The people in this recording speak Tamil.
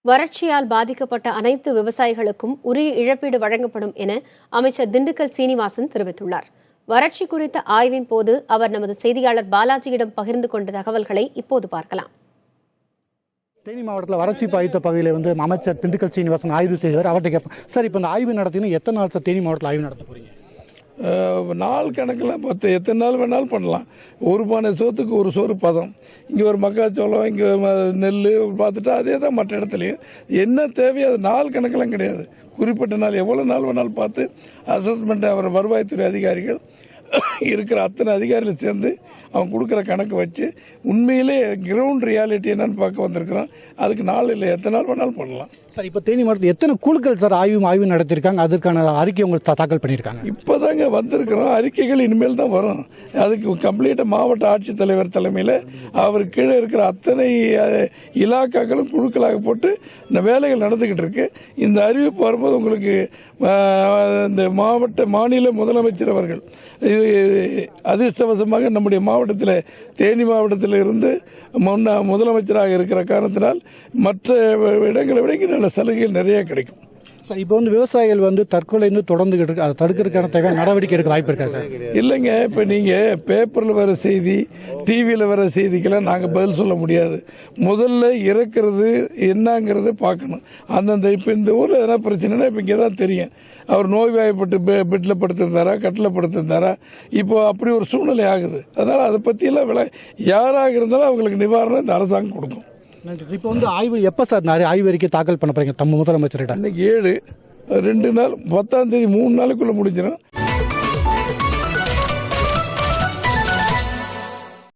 வறட்சியால் பாதிக்கப்பட்ட அனைத்து விவசாயிகளுக்கும் உரிய இழப்பீடு வழங்கப்படும் என அமைச்சர் திண்டுக்கல் சீனிவாசன் தெரிவித்துள்ளார். வறட்சி குறித்த ஆய்வின் போது அவர் நமது செய்தியாளர் பாலாஜியிடம் பகிர்ந்து கொண்ட தகவல்களை இப்போது பார்க்கலாம். தேனி மாவட்டத்தில் வறட்சி பாதித்த பகுதியில் அமைச்சர் திண்டுக்கல் சீனிவாசன் ஆய்வு செய்வார். அவர்கிட்ட கேட்போம், சார் இப்போ இந்த ஆய்வு நடத்தினா எத்தனை நாள் சார் தேனி மாவட்டத்தில் ஆய்வு நடத்த போறீங்க? நாள் கணக்கில் எத்தனை நாள் வேணாலும் பண்ணலாம். ஒரு பானை சோத்துக்கு ஒரு சோறு பதம். இங்கே ஒரு மக்காச்சோளம், இங்கே நெல் பார்த்துட்டா அதே தான் மற்ற இடத்துலையும். என்ன தேவையோ அது நாள் கணக்கெல்லாம் கிடையாது. குறிப்பிட்ட நாள் எவ்வளோ நாள் வேணாலும் பார்த்து அசஸ்மெண்ட் அவர் வருவாய்த்துறை அதிகாரிகள் இருக்கிற அத்தனை அதிகாரிகள் சேர்ந்து அவங்க கொடுக்குற கணக்கு வச்சு உண்மையிலே கிரவுண்ட் ரியாலிட்டி என்னன்னு பார்க்க வந்திருக்கிறோம். அதுக்கு நாள் இல்லை, எத்தனை நாள் வேணாலும் பண்ணலாம். சார் இப்போ தேனி மாவட்டத்தில் எத்தனை குழுக்கள் சார் ஆய்வு நடத்திருக்காங்க? அதுக்கான அறிக்கை உங்களுக்கு தாக்கல் பண்ணியிருக்காங்க? இப்போதாங்க வந்திருக்கிறோம். அறிக்கைகள் இனிமேல் தான் வரும். அதுக்கு கம்ப்ளீட்டாக மாவட்ட ஆட்சித்தலைவர் தலைமையில் அவர் கீழே இருக்கிற அத்தனை இலாக்காக்களும் குழுக்களாக போட்டு இந்த வேலைகள் நடந்துகிட்டு இருக்கு. இந்த அறிவிப்பு வரும்போது உங்களுக்கு இந்த மாநில முதலமைச்சர் அவர்கள் அதிர்ஷ்டவசமாக நம்முடைய மாவட்டத்தில் தேனி மாவட்டத்தில் இருந்து முதலமைச்சராக இருக்கிற காரணத்தினால் மற்ற இடங்களை விட நல்ல சலுகைகள் நிறைய கிடைக்கும். சார் இப்போ விவசாயிகள் தற்கொலை தொடர்ந்து அதை தடுக்கிறதுக்கான தேவையான நடவடிக்கை எடுக்க வாய்ப்பு இருக்கா சார்? இல்லைங்க, இப்போ நீங்கள் பேப்பரில் வர செய்தி, டிவியில் வர செய்திக்கெல்லாம் நாங்கள் பதில் சொல்ல முடியாது. முதல்ல இறக்கிறது என்னங்கிறத பார்க்கணும். அந்தந்த இப்போ இந்த ஊரில் எதனா பிரச்சனைனா இப்போ இங்கே தான் தெரியும். அவர் நோய்வாய்ப்பட்டு பெட்டில் படுத்திருந்தாரா, கட்டில் படுத்திருந்தாரா, இப்போ அப்படி ஒரு சூழ்நிலை ஆகுது. அதனால் அதை பற்றியெல்லாம் யாராக இருந்தாலும் அவங்களுக்கு நிவாரணம் இந்த அரசாங்கம் கொடுக்கும். இப்போ ஆய்வு எப்போ சார் ஆய்வு அறிக்கை தாக்கல் பண்ண போறீங்க? முதலமைச்சர்கிட்ட இன்னைக்கு 7 2 நாள் 10ஆம் தேதி 3 நாளுக்குள்ள முடிஞ்சிடும்.